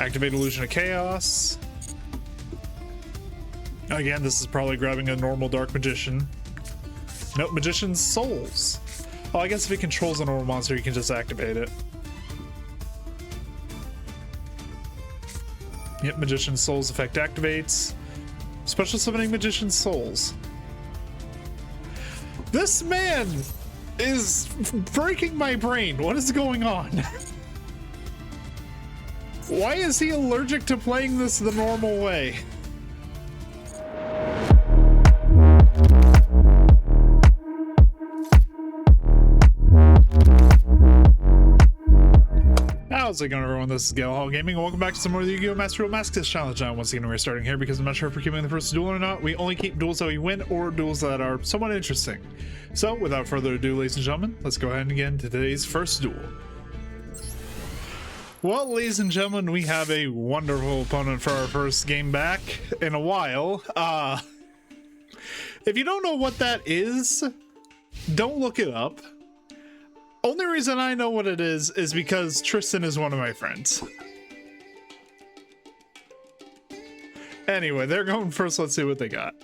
Activate Illusion of Chaos. Again, this is probably grabbing a normal Dark Magician. Nope, Magician's Souls. Oh, I guess if he controls a normal monster, you can just activate it. Yep, Magician's Souls effect activates. Special summoning Magician's Souls. This man is breaking my brain. What is going on? Why is he allergic to playing this the normal way? How's it going, everyone? This is Yugioh Gaming, and welcome back to some more of the Yu-Gi-Oh! Master Duel Masochist Challenge. Now, once again, we're starting here because I'm not sure if we're keeping the first duel or not. We only keep duels that we win or duels that are somewhat interesting. So, without further ado, ladies and gentlemen, let's go ahead and get into today's first duel. Well, ladies and gentlemen, we have a wonderful opponent for our first game back in a while. If you don't know what that is, don't look it up. Only reason I know what it is because Tristan is one of my friends. Anyway, they're going first. Let's see what they got.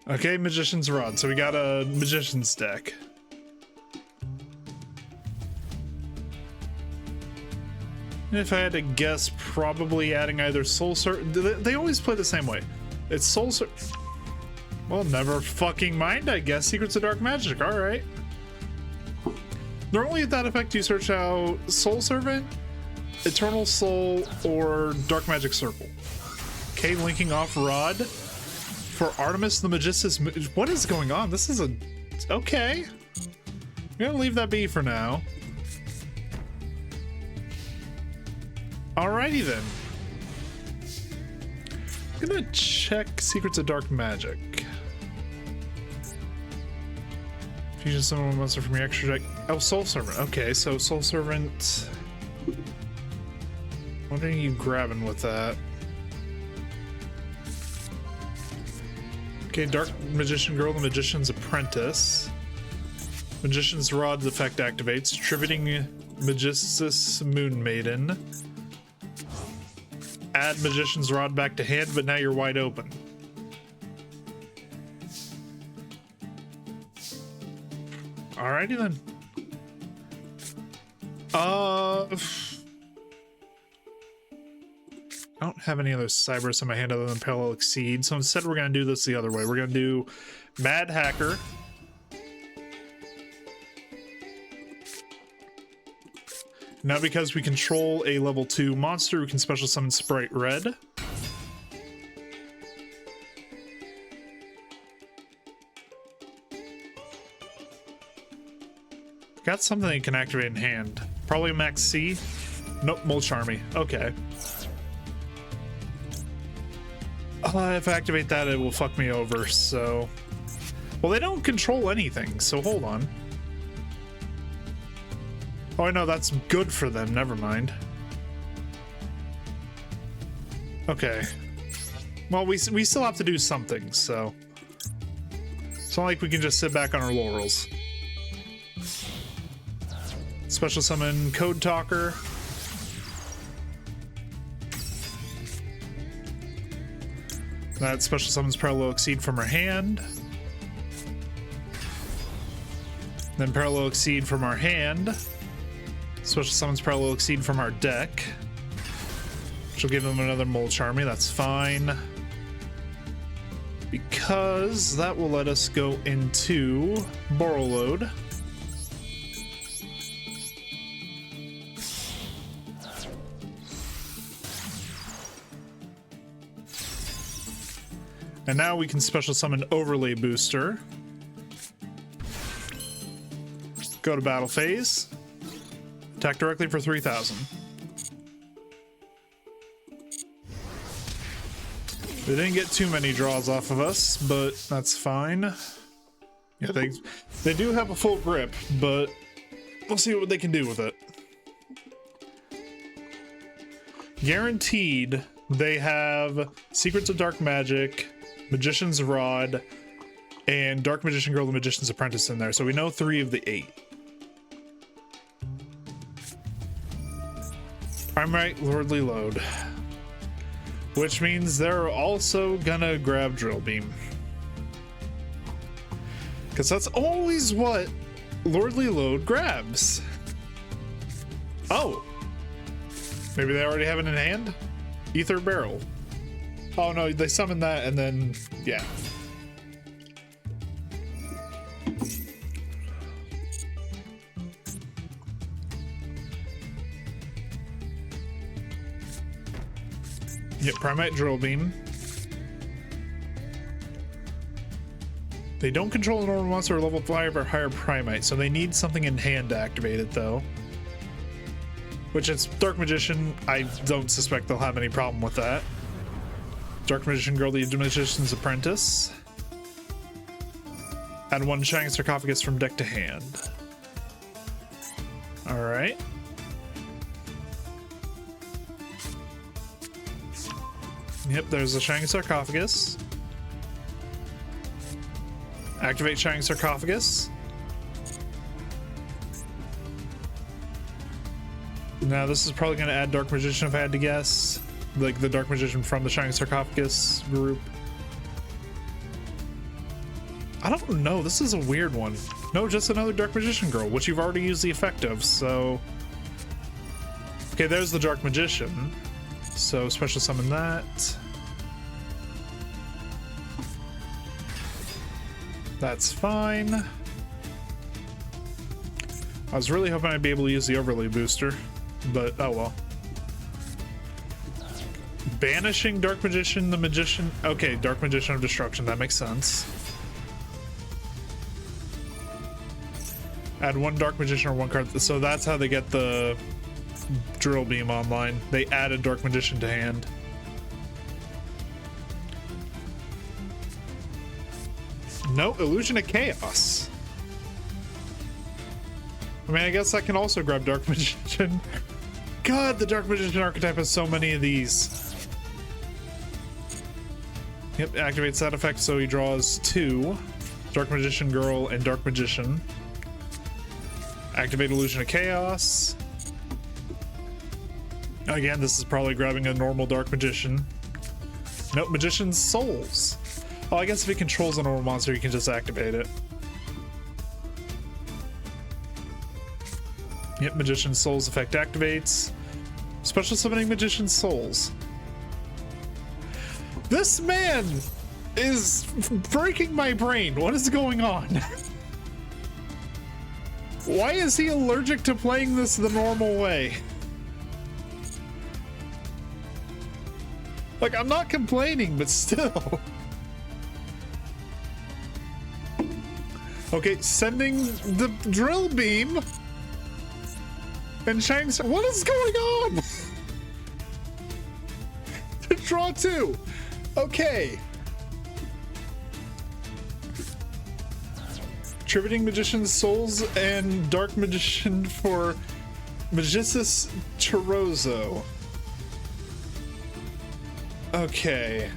Okay, Magician's Rod. So we got a Magician's deck. If I had to guess, probably adding either Soul Surfer. They always play the same way. It's Soul Surfer. Well, never fucking mind, I guess. Secrets of Dark Magic, alright. Normally at that effect, you search out Soul Servant, Eternal Soul, or Dark Magic Circle. Okay, linking off Rod for Artemis the Magistus. What is going on? This is a... Okay. I'm gonna leave that be for now. Alrighty then. I'm gonna check Secrets of Dark Magic. Fusion summon one monster from your extra deck. Oh, Soul Servant. Okay, so Soul Servant. What are you grabbing with that? Okay, Dark Magician Girl, the Magician's Apprentice. Magician's Rod effect activates. Tributing Magistus Moon Maiden. Add Magician's Rod back to hand, but now you're wide open. Alrighty then. I don't have any other Cybers in my hand other than Parallel Exceed, so instead we're going to do this the other way. We're going to do Mad Hacker. Now because we control a level 2 monster, we can special summon Sprite Red. Got something that can activate in hand. Probably Max C. Nope, Mulch Army. Okay. If I activate that, it will fuck me over, so... Well, they don't control anything, so hold on. Oh, I know, that's good for them. Never mind. Okay. Well, we still have to do something, so... It's not like we can just sit back on our laurels. Special summon Code Talker. That special summons Parallel Exceed from her hand. Then Parallel Exceed from our hand. Special summons Parallel Exceed from our deck. Which will give them another Mulch Army, that's fine. Because that will let us go into Borrowload. And now we can special summon Overlay Booster. Go to battle phase. Attack directly for 3,000. They didn't get too many draws off of us, but that's fine. Yeah, they do have a full grip, but we'll see what they can do with it. Guaranteed, they have Secrets of Dark Magic, Magician's Rod, and Dark Magician Girl, the Magician's Apprentice in there. So we know 3 of the 8. I'm right, Lordly Load. Which means they're also gonna grab Drill Beam. Because that's always what Lordly Load grabs. Oh. Maybe they already have it in hand? Ether Barrel. Oh no, they summon that and then, yeah. Yep, Primate Drill Beam. They don't control a normal monster or level 5 or higher Primate, so they need something in hand to activate it though. Which is Dark Magician. I don't suspect they'll have any problem with that. Dark Magician Girl, the Magician's Apprentice. Add 1 Shining Sarcophagus from deck to hand. Alright. Yep, there's a Shining Sarcophagus. Activate Shining Sarcophagus. Now this is probably going to add Dark Magician if I had to guess. Like the Dark Magician from the Shining Sarcophagus group. I don't know, this is a weird one. No, just another Dark Magician Girl, which you've already used the effect of, so... Okay, there's the Dark Magician. So special summon that. That's fine. I was really hoping I'd be able to use the overlay booster, but oh well. Banishing Dark Magician, the Magician. Okay, Dark Magician of Destruction, that makes sense. Add 1 Dark Magician or 1 card. So that's how they get the Drill Beam online. They added Dark Magician to hand. No, Illusion of Chaos. I mean, I guess I can also grab Dark Magician. God, the Dark Magician archetype has so many of these. Yep, activates that effect so he draws 2. Dark Magician Girl and Dark Magician. Activate Illusion of Chaos. Again, this is probably grabbing a normal Dark Magician. Nope, Magician's Souls. Oh, I guess if he controls a normal monster, he can just activate it. Yep, Magician's Souls effect activates. Special summoning Magician's Souls. This man is breaking my brain. What is going on? Why is he allergic to playing this the normal way? Like, I'm not complaining, but still. Okay, sending the Drill Beam and Shining. What is going on? To draw 2. Okay. Tributing Magician's Souls and Dark Magician for Magicis Chorozo. Okay.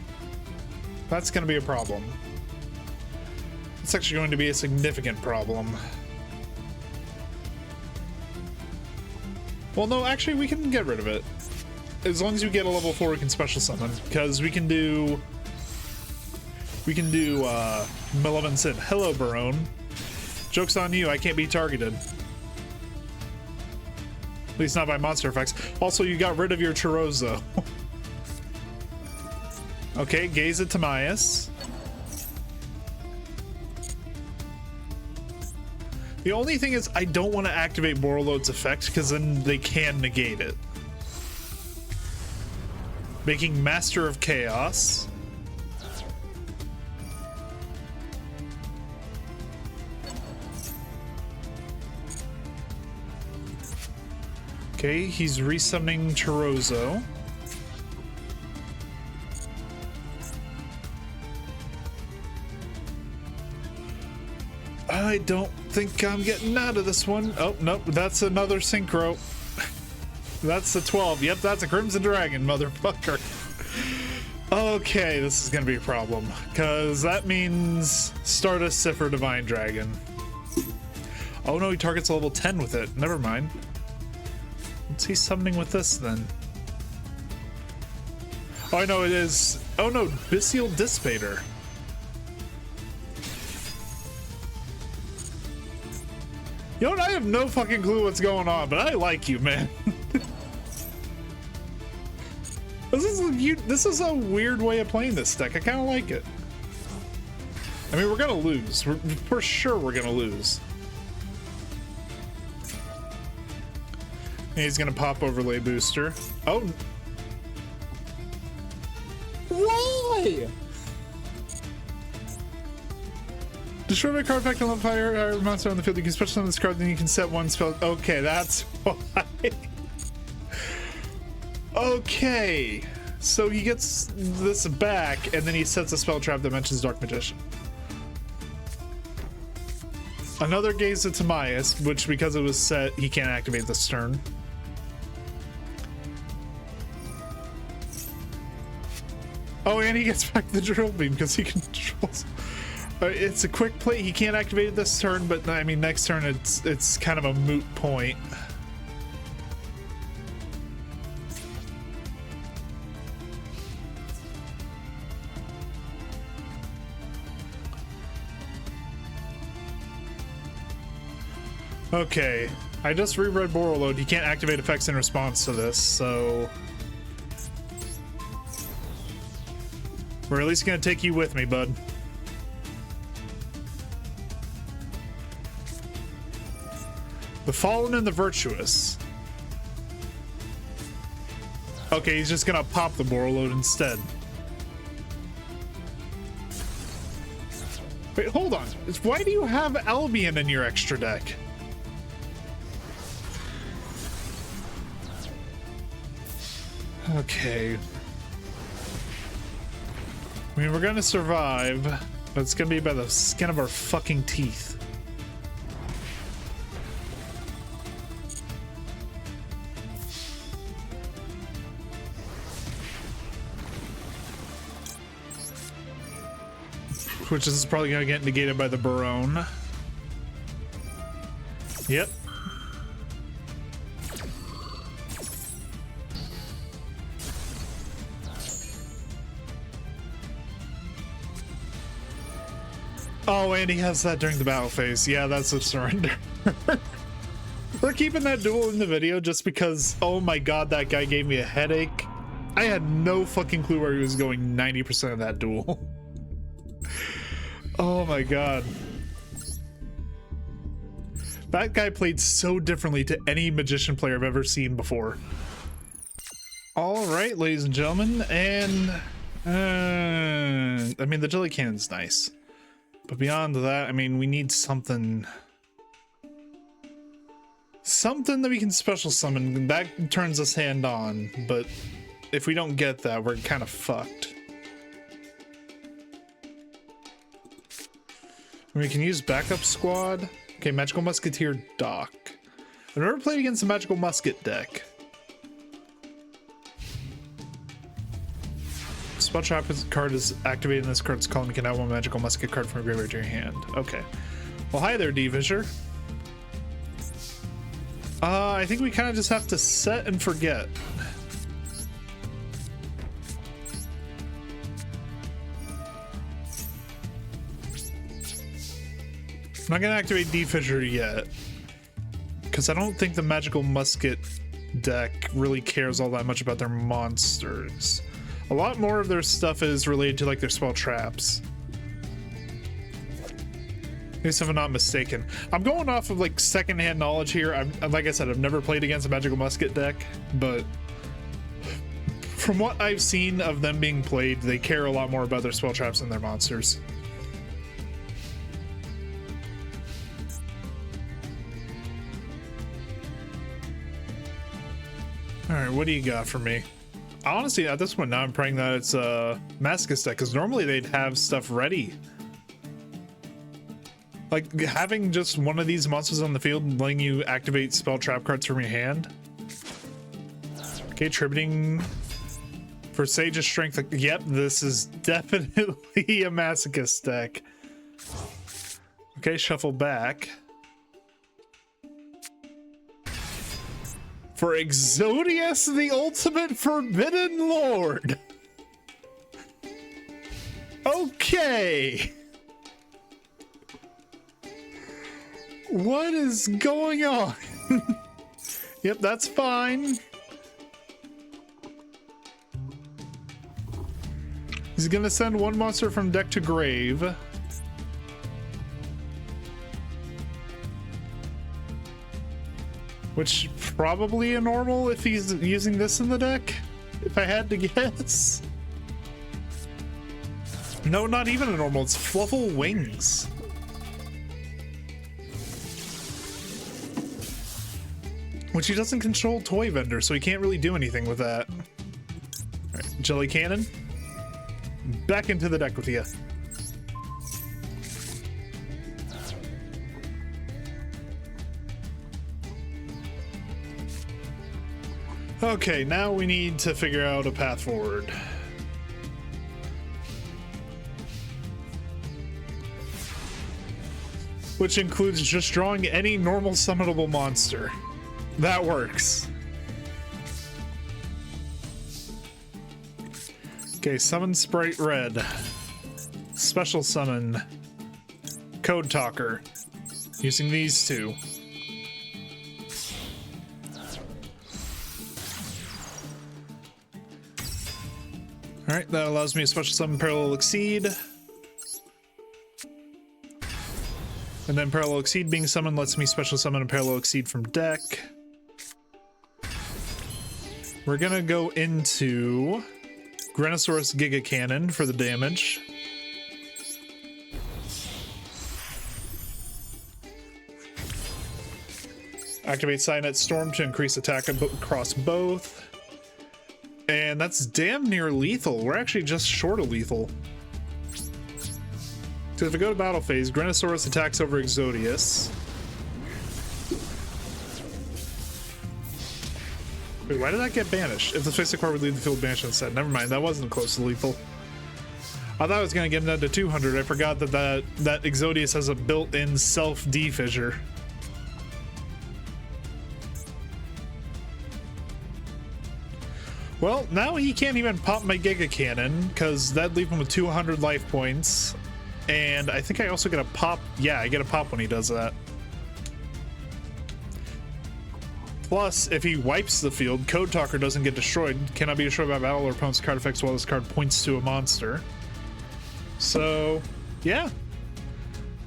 That's going to be a problem. It's actually going to be a significant problem. Well, no, actually, we can get rid of it. As long as you get a level 4, we can special summon. Because we can do... Malevolent Sin. Hello, Barone. Joke's on you, I can't be targeted. At least not by monster effects. Also, you got rid of your Chorozo. Okay, Gaze at Timaeus. The only thing is, I don't want to activate Borreload's effect, because then they can negate it. Making Master of Chaos. Okay, he's resummoning Chorozo. I don't think I'm getting out of this one. Oh, nope, that's another Synchro. That's a 12. Yep, that's a Crimson Dragon, motherfucker. Okay, this is gonna be a problem. Because that means Stardust, Siffer, Divine Dragon. Oh no, he targets level 10 with it. Never mind. What's he summoning with this then? Oh, I know it is. Oh no, Bystial Dissipator. You know what? I have no fucking clue what's going on, but I like you, man. This is a weird way of playing this deck. I kind of like it. I mean, we're gonna lose. For sure we're gonna lose. And he's gonna pop Overlay Booster. Oh. Why? Destroy my card effect on fire monster on the field. You can special summon this card, then you can set one spell. Okay, that's why. Okay. So he gets this back, and then he sets a spell trap that mentions Dark Magician. Another Gaze of Timaeus, which because it was set, he can't activate this turn. Oh, and he gets back the Drill Beam because he controls. It's a quick play. He can't activate it this turn, but I mean, next turn it's kind of a moot point. Okay, I just reread Borreload. He can't activate effects in response to this, so we're at least gonna take you with me, bud. The Fallen and the Virtuous. Okay, he's just gonna pop the Borreload instead. Wait, hold on. Why do you have Albion in your extra deck? Okay. I mean, we're gonna survive, but it's gonna be by the skin of our fucking teeth. Which is probably gonna get negated by the Barone. Yep. Oh, and he has that during the battle phase. Yeah, that's a surrender. We're keeping that duel in the video just because, oh my god, that guy gave me a headache. I had no fucking clue where he was going 90% of that duel. Oh my god. That guy played so differently to any Magician player I've ever seen before. Alright, ladies and gentlemen, and I mean, the Jelly Cannon's nice. But beyond that, I mean, we need something that we can special summon. That turns us hand on, but if we don't get that, we're kind of fucked. We can use Backup Squad. Okay, Magical Musketeer Doc. I've never played against a Magical Musket deck. Spell Trap card is activated in this card's column. You can add one Magical Musket card from your graveyard to your hand. Okay. Well, hi there, D-Visher. I think we kind of just have to set and forget. I'm not gonna activate D-Fisher yet, because I don't think the Magical Musket deck really cares all that much about their monsters. A lot more of their stuff is related to like their spell traps. At least if I'm not mistaken. I'm going off of like secondhand knowledge here. Like I said, I've never played against a Magical Musket deck, but from what I've seen of them being played, they care a lot more about their spell traps than their monsters. Alright, what do you got for me? Honestly, at this point now I'm praying that it's a Masochist deck, because normally they'd have stuff ready. Like, having just one of these monsters on the field and letting you activate spell trap cards from your hand. Okay, tributing for Sage's Strength. Yep, this is definitely a Masochist deck. Okay, shuffle back. For Exodius, the ultimate forbidden lord. Okay. What is going on? Yep, that's fine. He's gonna send one monster from deck to grave. Which probably a normal if he's using this in the deck, if I had to guess. No, not even a normal, it's Fluffle Wings. Which he doesn't control Toy Vendor, so he can't really do anything with that. Alright, Jelly Cannon. Back into the deck with you. Okay, now we need to figure out a path forward. Which includes just drawing any normal summonable monster. That works. Okay, summon Sprite Red. Special summon Code Talker. Using these two. Alright, that allows me to special summon Parallel Exceed. And then Parallel Exceed being summoned lets me special summon a Parallel Exceed from deck. We're gonna go into Granosaurus Giga Cannon for the damage. Activate Cynet Storm to increase attack across both. And that's damn near lethal. We're actually just short of lethal. So if we go to battle phase, Granosaurus attacks over Exodius. Wait, why did that get banished? If the face of card would leave the field banished instead. Never mind, that wasn't close to lethal. I thought I was gonna get him down to 200. I forgot that Exodius has a built-in self-defissure. Well, now he can't even pop my Giga Cannon, because that'd leave him with 200 life points. And I think I also get a pop. Yeah, I get a pop when he does that. Plus, if he wipes the field, Code Talker doesn't get destroyed. Cannot be destroyed by battle or opponent's card effects while this card points to a monster. So, yeah.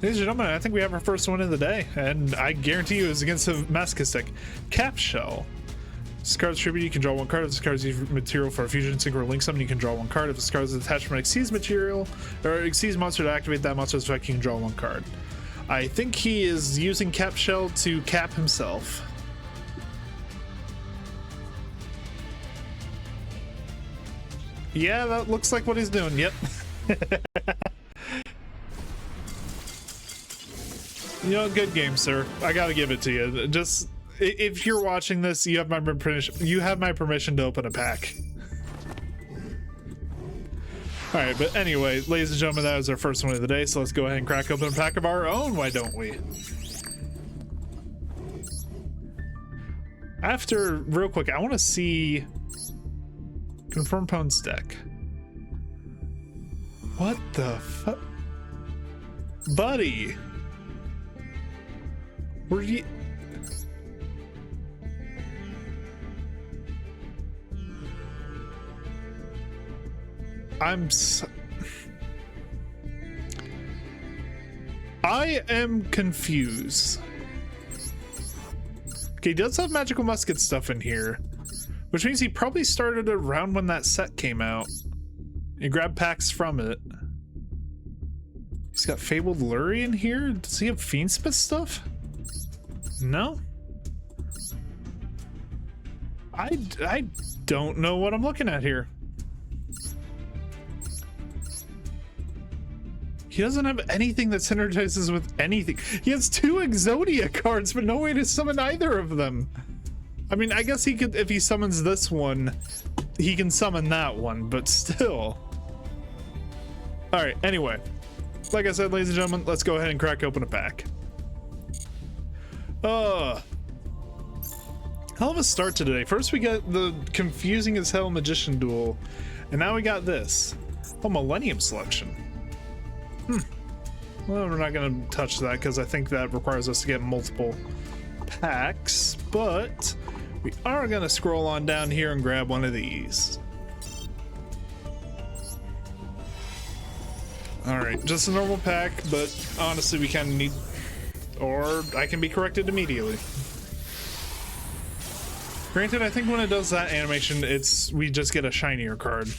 Ladies and gentlemen, I think we have our first one of the day. And I guarantee you it's against a Masochist deck. Cap Shell. This card's tribute, you can draw one card. If this card's material for a fusion sync or link summon, you can draw one card. If this card's attachment exceeds material or exceeds monster to activate that monster's effect, you can draw one card. I think he is using Cap Shell to cap himself. Yeah, that looks like what he's doing. Yep. You know, good game, sir. I gotta give it to you. Just if you're watching this, you have my permission. You have my permission to open a pack. All right, but anyway, ladies and gentlemen, that was our first one of the day. So let's go ahead and crack open a pack of our own. Why don't we? After, real quick, I want to see confirm opponent's deck. What the fuck, buddy? Were you? I am confused. Okay, he does have magical musket stuff in here, which means he probably started around when that set came out. You grab packs from it. He's got Fabled Lurie in here. Does he have Fiendsmith stuff? No. I don't know what I'm looking at here. He doesn't have anything that synergizes with anything. He has 2 Exodia cards, but no way to summon either of them. I mean, I guess he could, if he summons this one, he can summon that one, but still. All right, anyway. Like I said, ladies and gentlemen, let's go ahead and crack open a pack. Hell of a start to today. First we got the confusing as hell magician duel, and now we got this. Oh, Millennium Selection. Well, we're not going to touch that because I think that requires us to get multiple packs, but we are going to scroll on down here and grab one of these. Alright, just a normal pack, but honestly we kind of need, or I can be corrected immediately. Granted, I think when it does that animation, we just get a shinier card.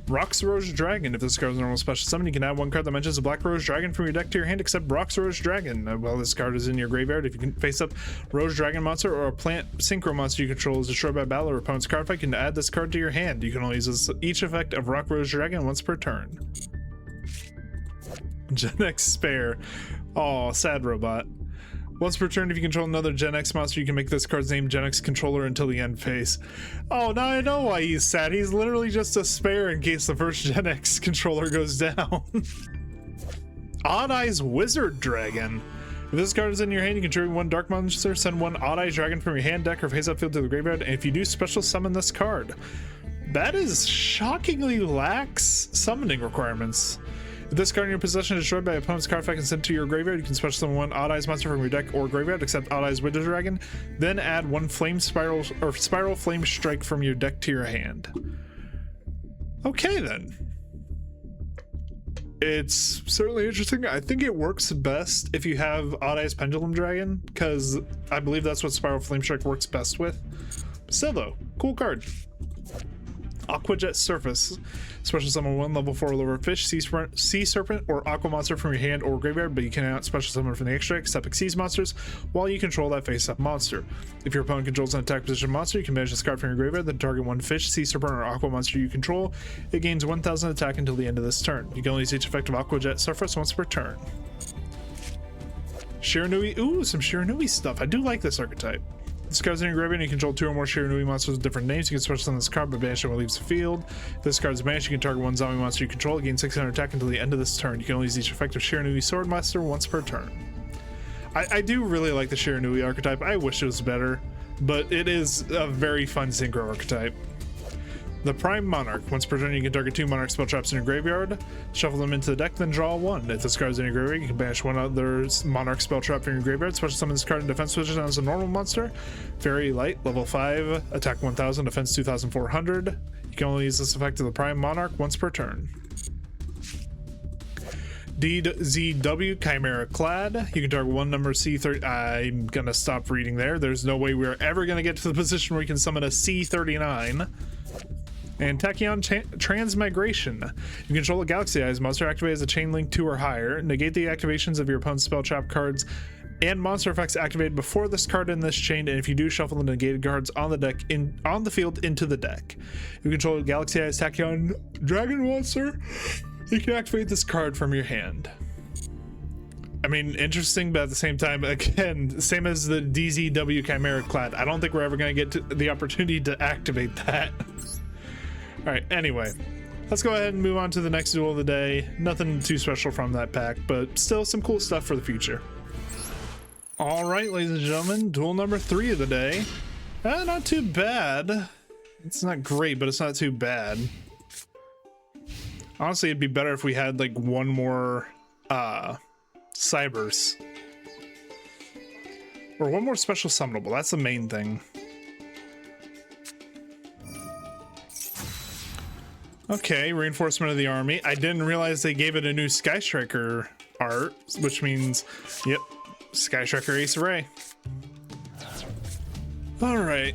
Rock's Rose Dragon. If this card is a normal special summon, you can add one card that mentions a Black Rose Dragon from your deck to your hand, except Rock's Rose Dragon. While this card is in your graveyard, if you can face up Rose Dragon monster or a plant synchro monster you control is destroyed by battle or opponent's card fight, you can add this card to your hand. You can only use each effect of Rock Rose Dragon once per turn. Gen X Spare. Oh, sad robot. Once per turn, if you control another Gen X monster, you can make this card's name Gen X Controller until the end phase. Oh, now I know why he's sad. He's literally just a spare in case the first Gen X controller goes down. Odd Eyes Wizard Dragon. If this card is in your hand, you can trigger one dark monster, send one Odd Eyes Dragon from your hand, deck, or face up field to the graveyard, and if you do, special summon this card. That is shockingly lax summoning requirements. If this card in your possession is destroyed by opponent's card effect and sent to your graveyard, you can special summon one Odd Eyes monster from your deck or graveyard, except Odd Eyes Wizard Dragon. Then add one Flame Spiral or Spiral Flame Strike from your deck to your hand. Okay then. It's certainly interesting. I think it works best if you have Odd Eyes Pendulum Dragon, because I believe that's what Spiral Flame Strike works best with. Still though, cool card. Aquajet Surface. Special summon one level 4 lower fish, sea serpent, or aqua monster from your hand or graveyard, but you cannot special summon from the extra deck except Xyz monsters while you control that face-up monster. If your opponent controls an attack position monster, you can banish this card from your graveyard, then target one fish, sea serpent, or aqua monster you control. It gains 1000 attack until the end of this turn. You can only use each effect of Aquajet Surface once per turn. Shiranui. Ooh, some Shiranui stuff. I do like this archetype. This card's in your graveyard and you control 2 or more Shiranui monsters with different names. You can special summon this card by banishing when it leaves the field. If this card is banished, you can target one zombie monster you control. It gains 600 attack until the end of this turn. You can only use each effect of Shiranui Sword Master once per turn. I do really like the Shiranui archetype. I wish it was better, but it is a very fun synchro archetype. The Prime Monarch. Once per turn, you can target 2 Monarch spell traps in your graveyard, shuffle them into the deck, then draw 1. If this card is in your graveyard, you can banish one other Monarch spell trap from your graveyard, special summon this card in defense position as a normal monster. Very light, level 5, attack 1000, defense 2400. You can only use this effect of the Prime Monarch once per turn. DZW Chimera Clad. You can target one number C30. I'm gonna stop reading there. There's no way we're ever gonna get to the position where we can summon a C39. And Tachyon Transmigration. You control a Galaxy Eyes monster, activate as a chain link 2 or higher. Negate the activations of your opponent's spell trap cards and monster effects activated before this card in this chain, and if you do, shuffle the negated cards on the deck on the field into the deck. You control a Galaxy Eyes Tachyon Dragon monster, you can activate this card from your hand. I mean, interesting, but at the same time, again, same as the DZW Chimera Clad. I don't think we're ever going to get to the opportunity to activate that. Alright, anyway, let's go ahead and move on to the next duel of the day. Nothing too special from that pack, but still some cool stuff for the future. Alright, ladies and gentlemen, duel number 3 of the day. Not too bad. It's not great, but it's not too bad. Honestly, it'd be better if we had like one more Cybers. Or one more special summonable, that's the main thing. Okay, reinforcement of the army. I didn't realize they gave it a new Sky Striker art, which means, yep, Sky Striker Ace Array. All right.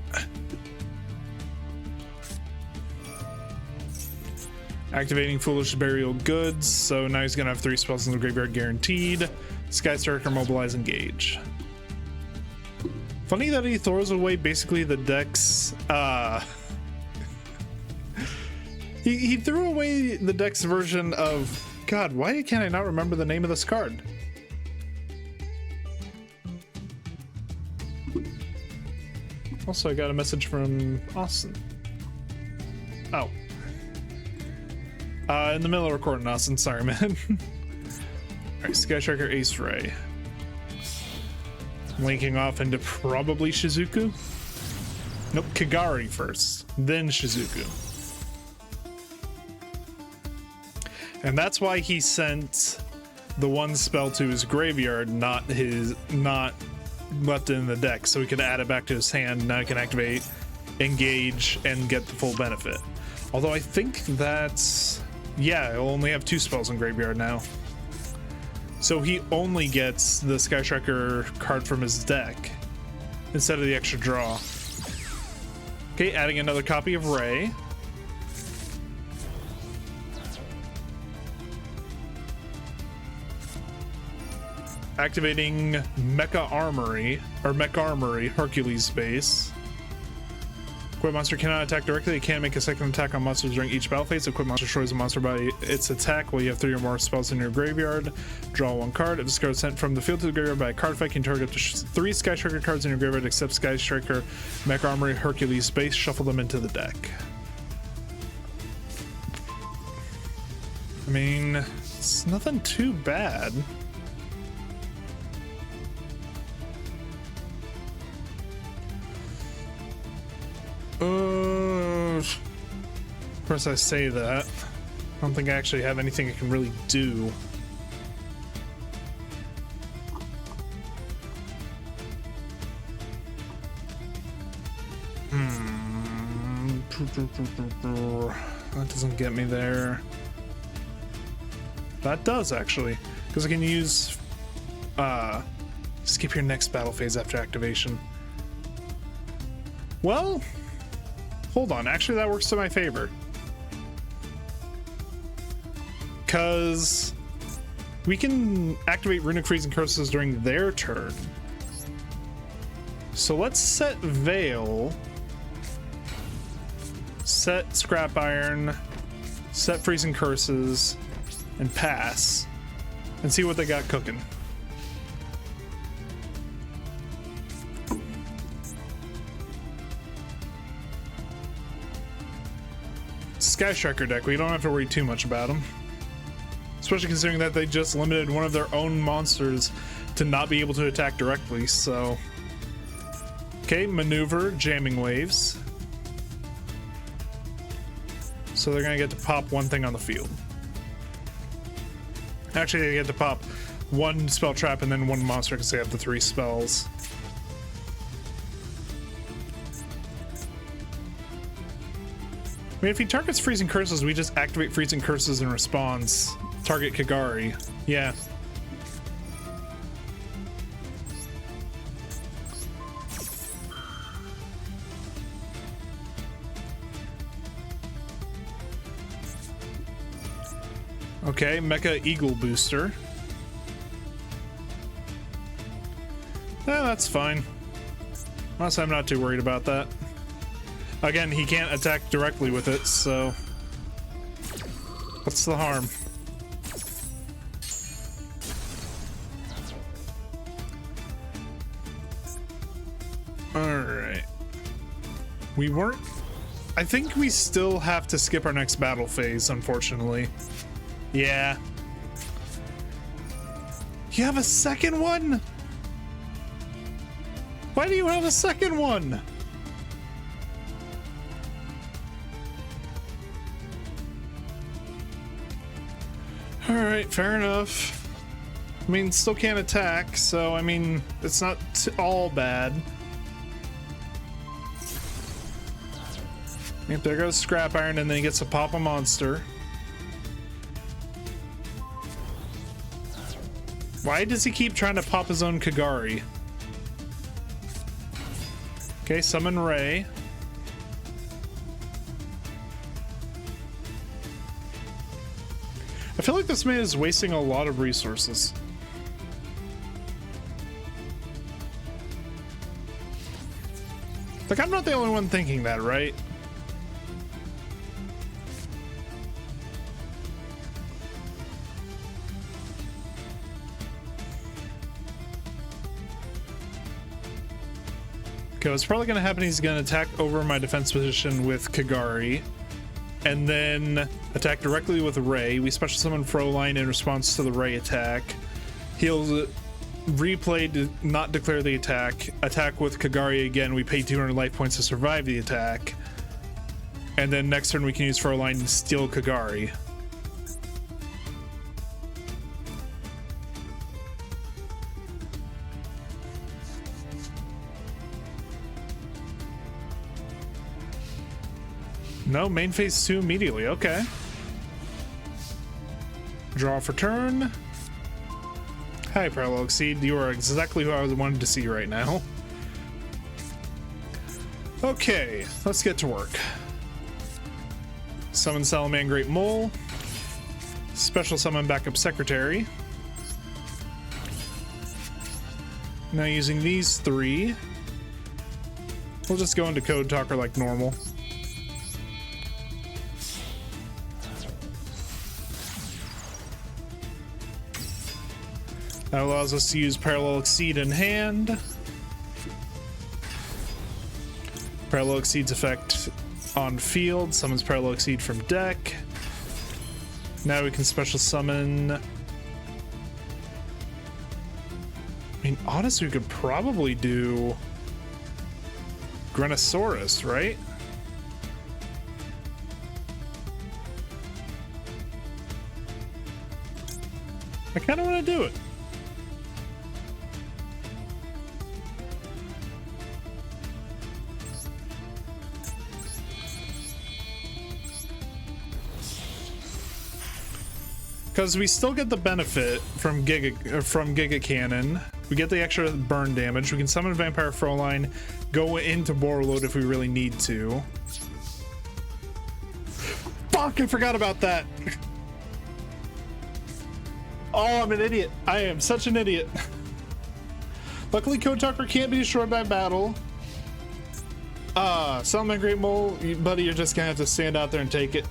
Activating Foolish Burial Goods, so now he's gonna have 3 spells in the graveyard guaranteed. Sky Striker, Mobilize, Engage. Funny that he throws away basically the deck's, He threw away the deck's version of... God, why can't I not remember the name of this card? Also, I got a message from Austin. Oh. In the middle of recording, Austin. Sorry, man. Alright, Sky Striker Ace Ray. Linking off into probably Shizuku. Nope, Kagari first, then Shizuku. And that's why he sent the one spell to his graveyard, not left it in the deck, so he could add it back to his hand. Now he can activate, engage, and get the full benefit. Although I think that's, yeah, he'll only have 2 spells in graveyard now. So he only gets the Sky Striker card from his deck instead of the extra draw. Okay, adding another copy of Ray. Activating Mecha Armory, or Mech Armory, Hercules base. Equipped monster cannot attack directly. It can make a second attack on monsters during each battle phase. Equipped monster destroys a monster by its attack while you have 3 or more spells in your graveyard. Draw 1 card. If this card is sent from the field to the graveyard by a card fight, you can target up to 3 Sky Striker cards in your graveyard except Sky Striker, Mech Armory, Hercules base. Shuffle them into the deck. I mean, it's nothing too bad. Of course I say that. I don't think I actually have anything I can really do. That doesn't get me there. That does actually, because I can use skip your next battle phase after activation. Well, hold on, actually that works to my favor, because we can activate Runic Freezing Curses during their turn. So let's set Veil, set Scrap Iron, set Freezing Curses, and pass, and see what they got cooking. Sky Striker deck, we don't have to worry too much about them, especially considering that they just limited one of their own monsters to not be able to attack directly. So okay, maneuver, jamming waves, so they're gonna get to pop 1 thing on the field. Actually, they get to pop 1 spell trap and then 1 monster because they have the 3 spells. I mean, if he targets Freezing Curses, we just activate Freezing Curses in response. Target Kagari. Yeah. Okay, Mecha Eagle Booster. Yeah, that's fine. Honestly, I'm not too worried about that. Again, he can't attack directly with it, so what's the harm? Alright. We weren't... I think we still have to skip our next battle phase, unfortunately. Yeah. You have a second one? Why do you have a second one? Alright, fair enough. I mean, still can't attack, so I mean, it's not all bad. Yep, there goes Scrap Iron, and then he gets to pop a monster. Why does he keep trying to pop his own Kagari? Okay, summon Ray. I feel like this man is wasting a lot of resources. Like, I'm not the only one thinking that, right? Okay, what's probably going to happen, he's going to attack over my defense position with Kagari, and then attack directly with Ray. We special summon Froline in response to the Ray attack. Heals it. replay to not declare the attack. Attack with Kagari again. We pay 200 life points to survive the attack. And then next turn we can use Furline to steal Kagari. No, main phase 2 immediately. Okay. Draw for turn. Hi, Parallel Exceed. You are exactly who I wanted to see right now. Okay, let's get to work. Summon Salamangreat Mole. Special summon Backup Secretary. Now using these three, we'll just go into Code Talker like normal. That allows us to use Parallel Exceed in hand. Parallel Exceed's effect on field summons Parallel Exceed from deck. Now we can special summon. I mean, honestly, we could probably do Grenosaurus, right? I kind of want to do it. Because we still get the benefit from Giga Cannon. We get the extra burn damage. We can summon Vampire Furline, go into Borreload if we really need to. Fuck, I forgot about that. Oh, I'm an idiot. I am such an idiot. Luckily, Code Talker can't be destroyed by battle. Salamangreat Mole, buddy, you're just gonna have to stand out there and take it.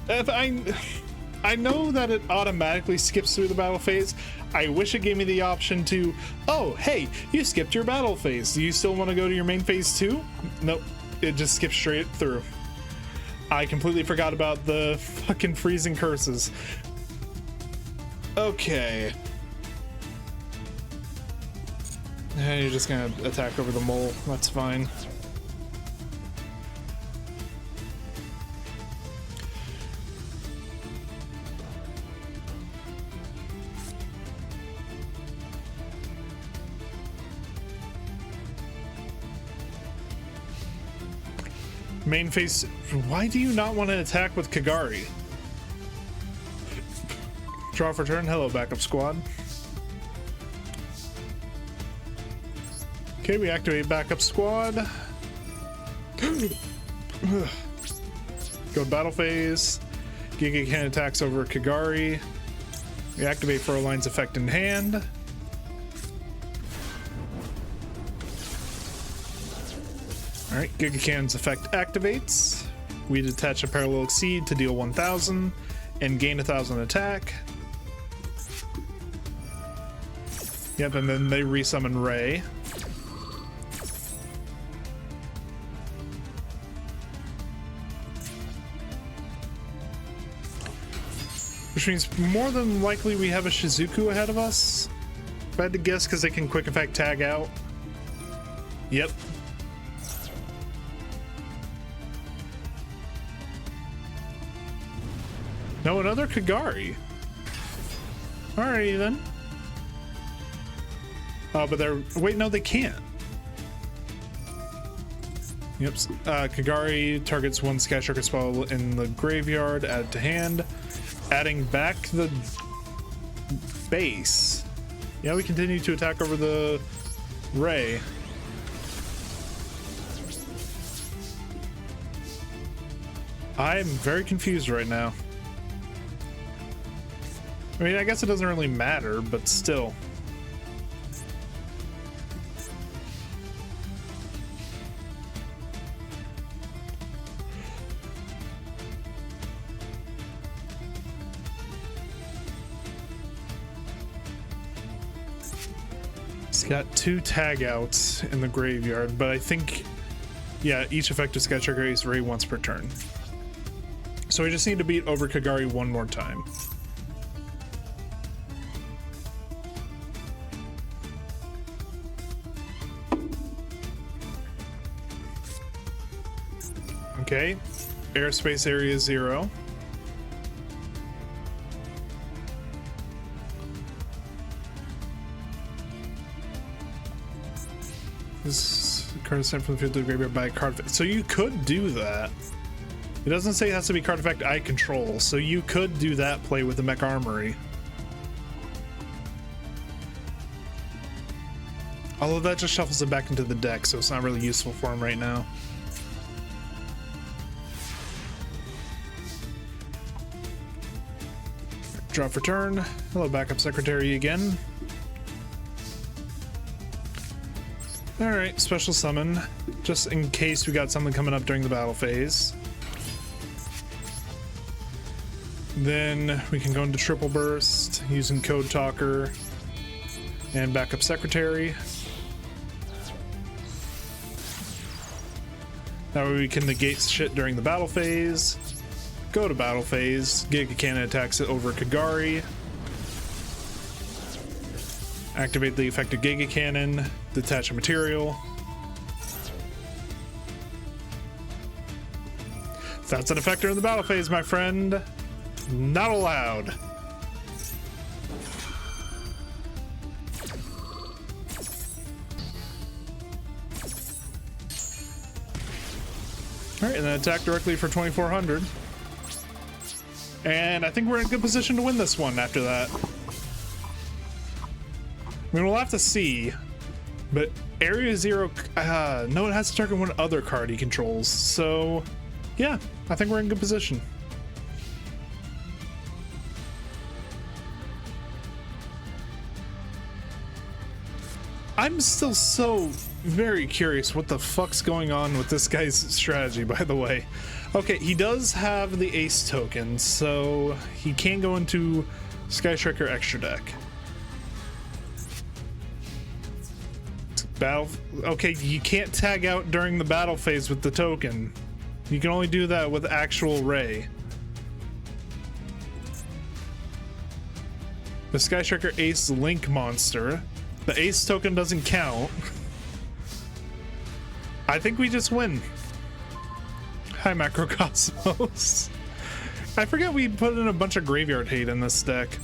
If I know that it automatically skips through the battle phase. I wish it gave me the option to, oh, hey, you skipped your battle phase. Do you still want to go to your main phase too? Nope, it just skips straight through. I completely forgot about the fucking freezing curses. Okay. And you're just gonna attack over the mole. That's fine. Main phase. Why do you not want to attack with Kagari? Draw for turn. Hello, backup squad. Okay, we activate backup squad. Go to battle phase. Giga Cannon attacks over Kagari. We activate Furline's effect in hand. Alright, Giga Cannon's effect activates. We detach a Parallel Exceed to deal 1000 and gain 1000 attack. Yep, and then they resummon Ray. Which means more than likely we have a Shizuku ahead of us. If I had to guess, because they can quick effect tag out. Yep. No, another Kagari. Alrighty then. Oh, but they're... Wait, no, they can't. Yep. Kagari targets one Sky Striker spell in the graveyard, add to hand. Adding back the base. Yeah, we continue to attack over the Ray. I'm very confused right now. I mean, I guess it doesn't really matter, but still. It's got 2 tag outs in the graveyard, but I think, yeah, each effective Sky Trigger is Ray once per turn. So we just need to beat over Kagari one more time. Okay. Airspace area 0. This card is sent from the field to the graveyard by a card effect. So you could do that. It doesn't say it has to be card effect I control, so you could do that play with the Mech Armory. Although that just shuffles it back into the deck, so it's not really useful for him right now. Draw for turn. Hello, backup secretary again. Alright, special summon, just in case we got something coming up during the battle phase. Then we can go into triple burst using Code Talker and backup secretary. That way we can negate shit during the battle phase. Go to battle phase, Giga Cannon attacks it over Kagari. Activate the effective Giga Cannon, detach a material. That's an effector in the battle phase, my friend. Not allowed. Alright, and then attack directly for 2400. And I think we're in a good position to win this one after that. I mean, we'll have to see, but Area 0, no, it has to target one other card he controls, so yeah, I think we're in good position. I'm still so very curious what the fuck's going on with this guy's strategy, by the way. Okay, he does have the ace token, so he can go into Sky Striker extra deck. Battle. Okay, you can't tag out during the battle phase with the token. You can only do that with actual Ray. The Sky Striker Ace Link monster. The Ace token doesn't count. I think we just win. Hi, Macrocosmos. I forget we put in a bunch of graveyard hate in this deck.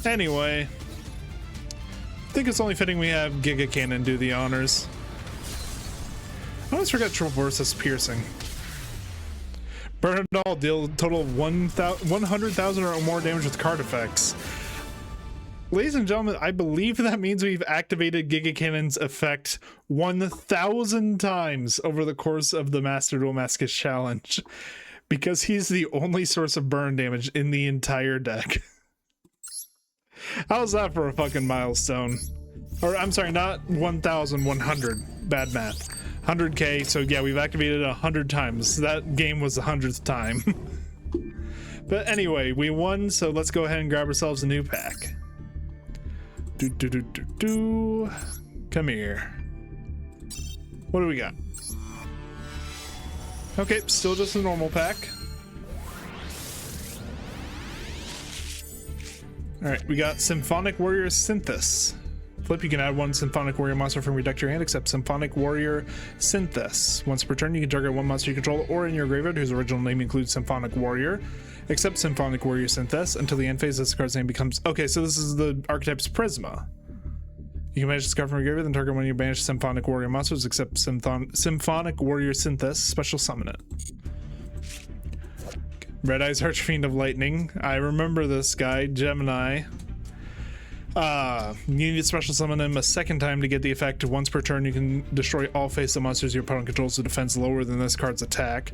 Anyway. I think it's only fitting we have Giga Cannon do the honors. I always forget Triple Burst as piercing. Burn it all, deal total 100,000 or more damage with card effects. Ladies and gentlemen, I believe that means we've activated Giga Cannon's effect 1,000 times over the course of the Master Duel Masochist challenge, because he's the only source of burn damage in the entire deck. How's that for a fucking milestone? Or I'm sorry, not 1,100. Bad math. 100k. So yeah, we've activated 100 times. That game was the 100th time. But anyway, we won. So let's go ahead and grab ourselves a new pack. Come here. What do we got? Okay, still just a normal pack. Alright, we got Symphonic Warrior Synthis. Flip, you can add one Symphonic Warrior monster from your deck to your hand, except Symphonic Warrior Synthis. Once per turn, you can target one monster you control or in your graveyard whose original name includes Symphonic Warrior, except Symphonic Warrior Synthis. Until the end phase, this card's name becomes... Okay, so this is the archetype's Prisma. You can banish this card from your graveyard, then target one of your banished Symphonic Warrior monsters, except Symphonic Warrior Synthis. Special summon it. Red Eyes Archfiend of Lightning. I remember this guy, Gemini. You need to special summon him a second time to get the effect. Once per turn, you can destroy all face-up monsters your opponent controls with defense lower than this card's attack.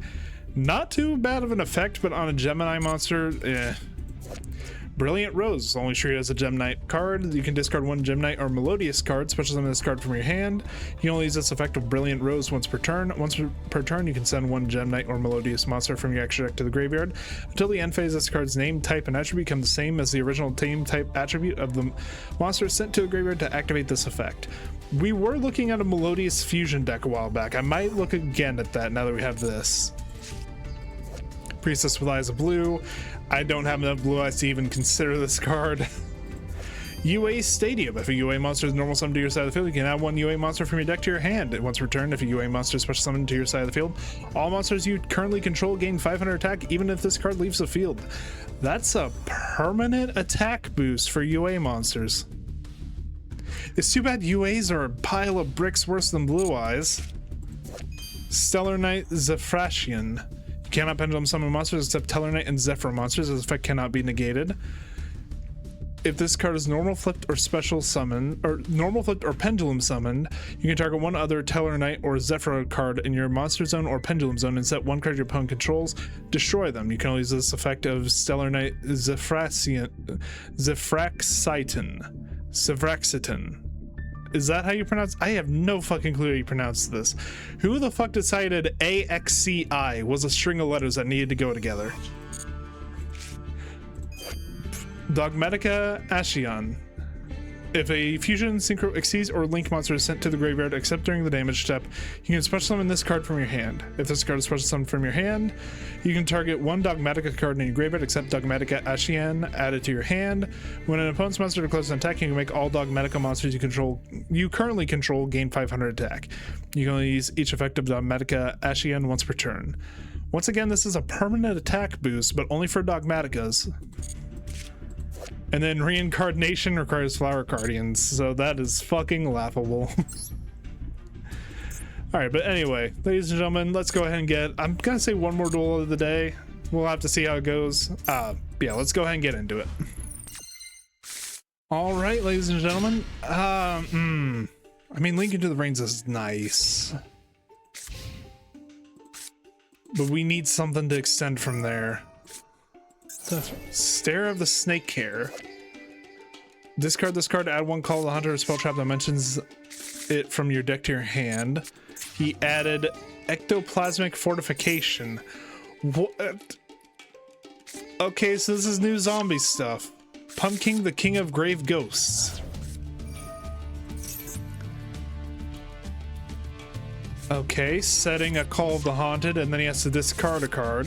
Not too bad of an effect, but on a Gemini monster, eh. Brilliant Rose, only treated as a Gemnite card. You can discard one Gemnite or Melodious card, special summon this card from your hand. You can only use this effect of Brilliant Rose once per turn. Once per turn, you can send one Gemnite or Melodious monster from your extra deck to the graveyard. Until the end phase, this card's name, type, and attribute become the same as the original name, type, attribute of the monster sent to the graveyard to activate this effect. We were looking at a Melodious Fusion deck a while back. I might look again at that now that we have this. Priestess with Eyes of Blue. I don't have enough blue eyes to even consider this card. UA Stadium. If a UA monster is normal summoned to your side of the field, you can add one UA monster from your deck to your hand. Once returned, if a UA monster is special summoned to your side of the field, all monsters you currently control gain 500 attack, even if this card leaves the field. That's a permanent attack boost for UA monsters. It's too bad UAs are a pile of bricks worse than Blue Eyes. Stellar Knight Zephrasian. You cannot pendulum summon monsters except Stellar Knight and Zephyr monsters. This effect cannot be negated. If this card is normal flipped or special summon, or normal flipped or pendulum summoned, you can target one other Stellar Knight or Zephyr card in your monster zone or pendulum zone and set one card your opponent controls, destroy them. You can only use this effect of Stellar Knight Zephrasian, Zevraxitan. Is that how you pronounce? I have no fucking clue how you pronounce this. Who the fuck decided AXCI was a string of letters that needed to go together? Dogmatica Ashion. If a fusion, synchro, exceeds, or link monster is sent to the graveyard except during the damage step, you can special summon this card from your hand. If this card is special summoned from your hand, you can target one Dogmatica card in your graveyard except Dogmatica Ashion, add it to your hand. When an opponent's monster declares an attack, you can make all Dogmatica monsters you currently control gain 500 attack. You can only use each effect of Dogmatica Ashion once per turn. Once again, this is a permanent attack boost, but only for Dogmaticas. And then reincarnation requires flower guardians, so that is fucking laughable. Alright, but anyway, ladies and gentlemen, let's go ahead and get, I'm gonna say one more duel of the day. We'll have to see how it goes. Yeah, let's go ahead and get into it. Alright, ladies and gentlemen. I mean, Link into the Reigns is nice, but we need something to extend from there. Stare of the Snake Hair. Discard this card, add one Call of the Hunter, a spell trap that mentions it from your deck to your hand. He added Ectoplasmic Fortification. What? Okay, so this is new zombie stuff. Pumpkin, the King of Grave Ghosts. Okay, setting a Call of the Haunted, and then he has to discard a card.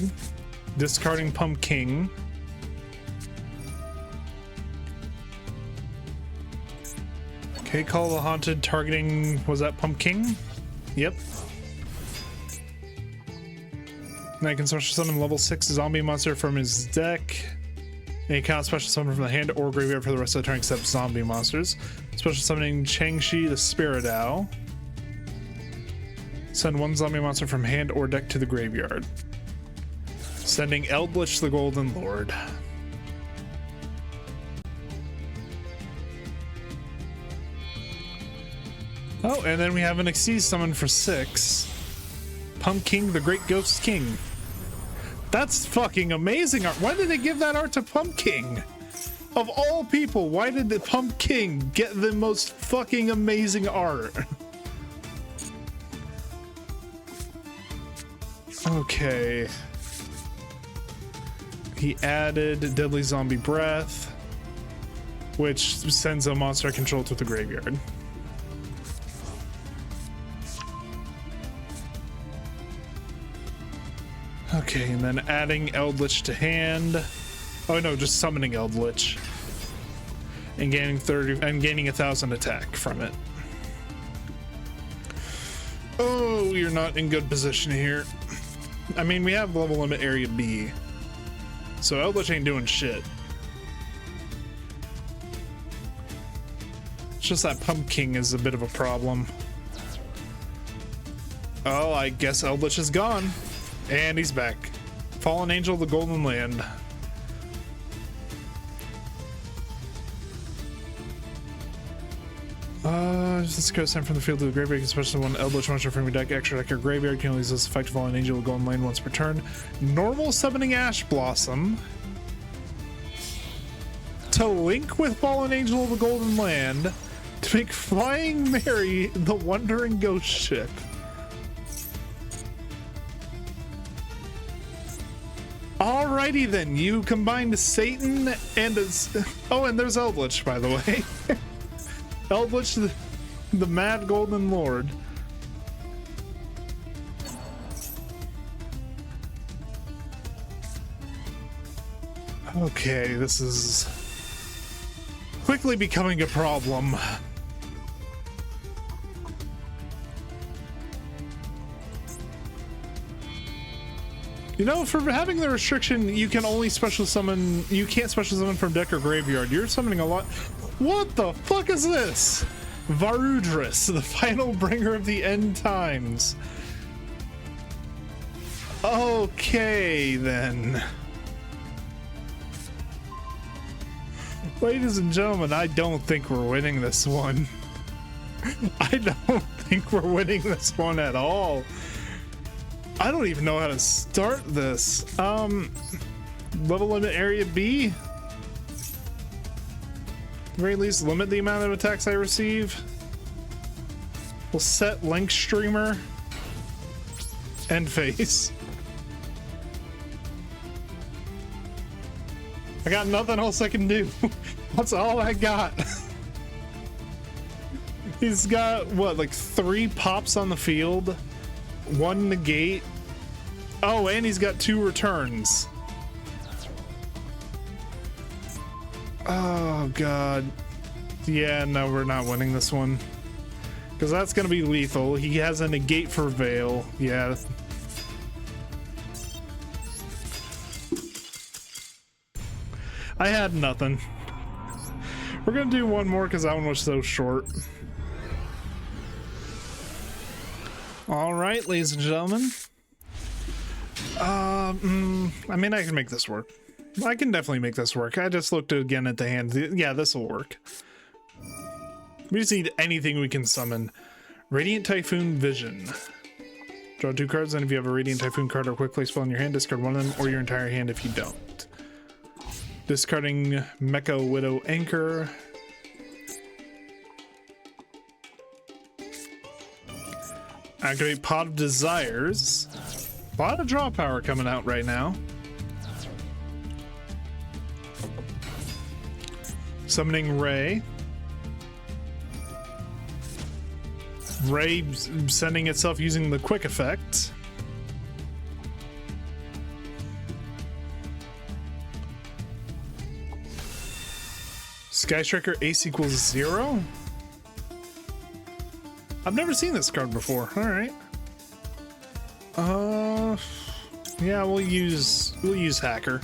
Discarding Pumpkin. Okay, Call of the Haunted targeting, was that Pumpkin? Yep. Now you can special summon level 6 zombie monster from his deck. And you cannot special summon from the hand or graveyard for the rest of the turn except zombie monsters. Special summoning Changshi the Spirit Owl. Send one zombie monster from hand or deck to the graveyard. Sending Eldritch the Golden Lord. Oh, and then we have an Xyz summon for 6. Pumpkin, the Great Ghost King. That's fucking amazing art. Why did they give that art to Pumpkin? Of all people, why did the Pumpkin get the most fucking amazing art? Okay. He added Deadly Zombie Breath, which sends a monster I control to the graveyard. Okay, and then adding Eldritch to hand. Oh no, just summoning Eldritch. And gaining 1,000 attack from it. Oh, you're not in good position here. I mean, we have level limit area B. So Eldritch ain't doing shit. It's just that Pumpkin is a bit of a problem. Oh, I guess Eldritch is gone. And he's back. Fallen Angel of the Golden Land. This goes sent from the field to the graveyard, especially one Eldritch monster from your deck. Extra deck your graveyard. You can only use this effect Fallen Angel of the Golden Land once per turn. Normal summoning Ash Blossom to link with Fallen Angel of the Golden Land to make Flying Mary the Wandering Ghost Ship. Alrighty then, you combined Satan and oh, and there's Eldritch, by the way. Eldritch, the Mad Golden Lord. Okay, this is quickly becoming a problem. You know, for having the restriction, you can only special summon, you can't special summon from deck or graveyard. You're summoning a lot. What the fuck is this? Varudris, the final bringer of the end times. Okay, then. Ladies and gentlemen, I don't think we're winning this one. I don't think we're winning this one at all. I don't even know how to start this. Level limit area B. At the very least, limit the amount of attacks I receive. We'll set link streamer. End phase. I got nothing else I can do. That's all I got. He's got what, like 3 pops on the field, 1 negate. Oh, and he's got 2 returns. Oh god. Yeah, no, we're not winning this one. Because that's gonna be lethal. He has a negate for Veil. Yeah. I had nothing. We're gonna do one more because that one was so short. All right, ladies and gentlemen. I mean, I can make this work. I can definitely make this work. I just looked again at the hand. Yeah, this will work. We just need anything we can summon. Radiant Typhoon Vision. Draw 2 cards, and if you have a Radiant Typhoon card or quick play spell in your hand, discard one of them or your entire hand if you don't. Discarding Mecha Widow Anchor. Activate Pot of Desires. A lot of draw power coming out right now. Summoning Ray. Ray sending itself using the quick effect. Sky Striker Ace equals 0? I've never seen this card before. All right. Yeah, we'll use Hacker.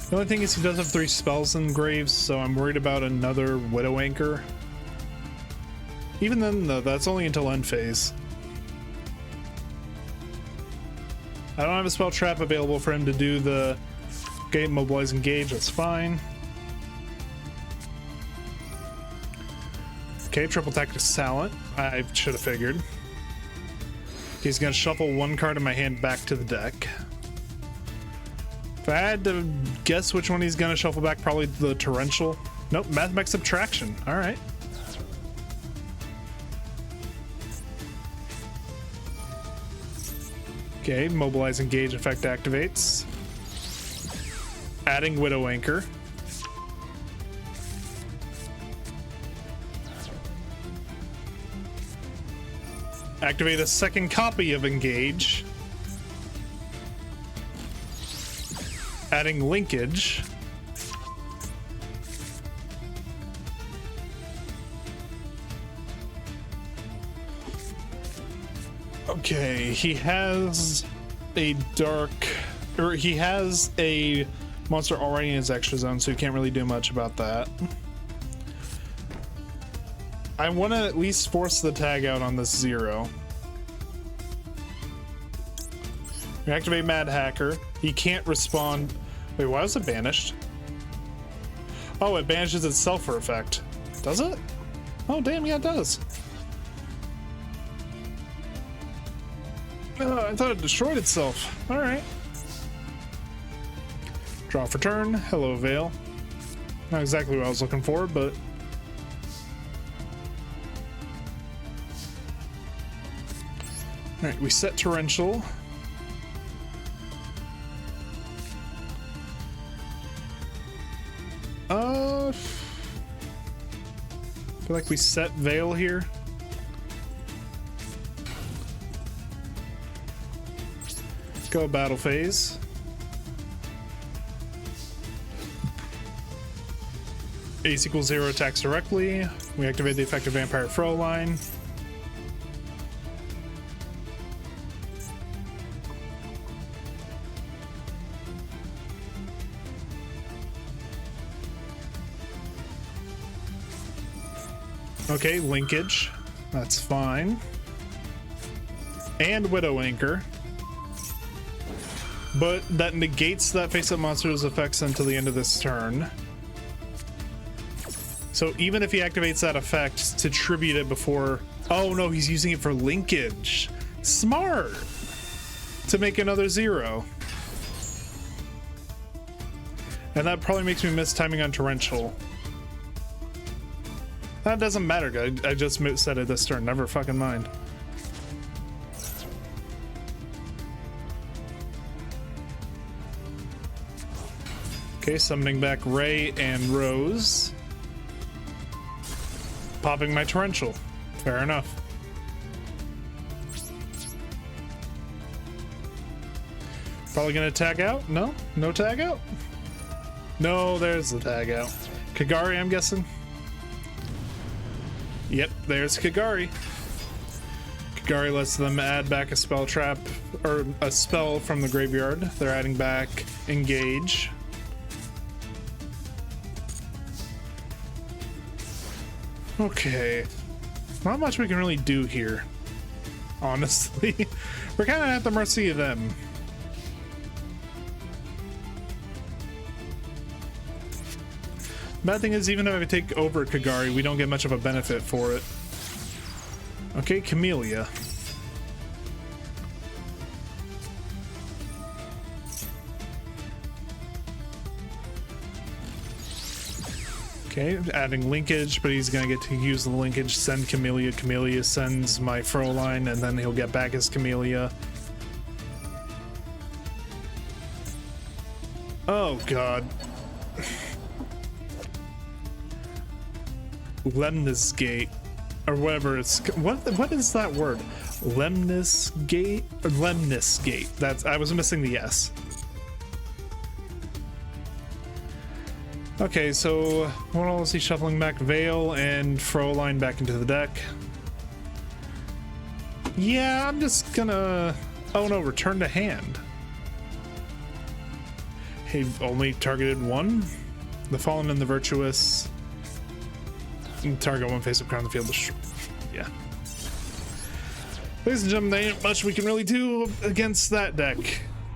The only thing is he does have 3 spells in Graves, so I'm worried about another Widow Anchor. Even then, though, that's only until end phase. I don't have a spell trap available for him to do the game mobilize engage. That's fine. Okay, triple attack to Salent. I should have figured. He's gonna shuffle 1 card in my hand back to the deck. If I had to guess which one he's gonna shuffle back, probably the Torrential. Nope, Mathematic Subtraction. All right. Okay, mobilize engage effect activates. Adding Widow Anchor. Activate a second copy of engage. Adding linkage. Okay, he has a dark, or he has a monster already in his extra zone, so he can't really do much about that. I want to at least force the tag out on this 0. Reactivate Mad Hacker. He can't respond. Wait, why was it banished? Oh, it banishes itself for effect. Does it? Oh, damn, yeah, it does. I thought it destroyed itself. All right. Draw for turn. Hello, Veil. Not exactly what I was looking for, but... All right, we set Torrential. feel like we set Veil here. Go battle phase. Ace equals 0 attacks directly. We activate the effective Vampire Throw line. Okay, linkage. That's fine. And Widow Anchor. But that negates that face-up monster's effects until the end of this turn. So even if he activates that effect to tribute it before... Oh no, he's using it for linkage. Smart! To make another 0. And that probably makes me miss timing on Torrential. That doesn't matter, I just said it this turn, never fucking mind. Okay, summoning back Ray and Rose. Popping my Torrential. Fair enough. Probably gonna tag out? No? No tag out? No, there's the tag out. Kagari, I'm guessing? Yep, there's Kagari. Kagari lets them add back a spell trap, or a spell from the graveyard. They're adding back Engage. Okay, not much we can really do here, honestly. We're kind of at the mercy of them. Bad thing is, even if I take over Kagari, we don't get much of a benefit for it. Okay, Camellia. Okay, adding linkage, but he's gonna get to use the linkage, send Camellia. Camellia sends my Furrow line, and then he'll get back his Camellia. Oh god. Lemniscate, or whatever it's... What is that word? Lemniscate? Or Lemniscate. That's... I was missing the S. Okay, so what else is he shuffling back? Veil and Furrow line back into the deck. Yeah, I'm just gonna... Oh no, return to hand. He only targeted one? The Fallen and the Virtuous. Target one face-up crown the field. Yeah. Ladies and gentlemen, there ain't much we can really do against that deck.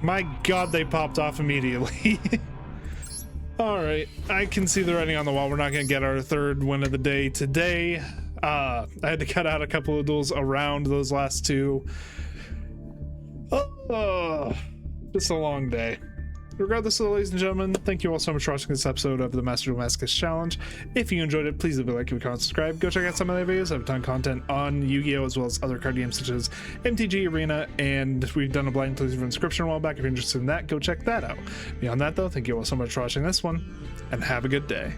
My god, they popped off immediately. Alright, I can see the writing on the wall. We're not going to get our third win of the day today. I had to cut out a couple of duels around those last two. Just a long day. Regardless, ladies and gentlemen, thank you all so much for watching this episode of the Master Duel Masochist Challenge. If you enjoyed it, please leave a like, give a comment, subscribe. Go check out some of the videos. I have a ton of content on Yu-Gi-Oh! As well as other card games such as MTG Arena, and we've done a blind playthrough inscription a while back. If you're interested in that, go check that out. Beyond that, though, thank you all so much for watching this one, and have a good day.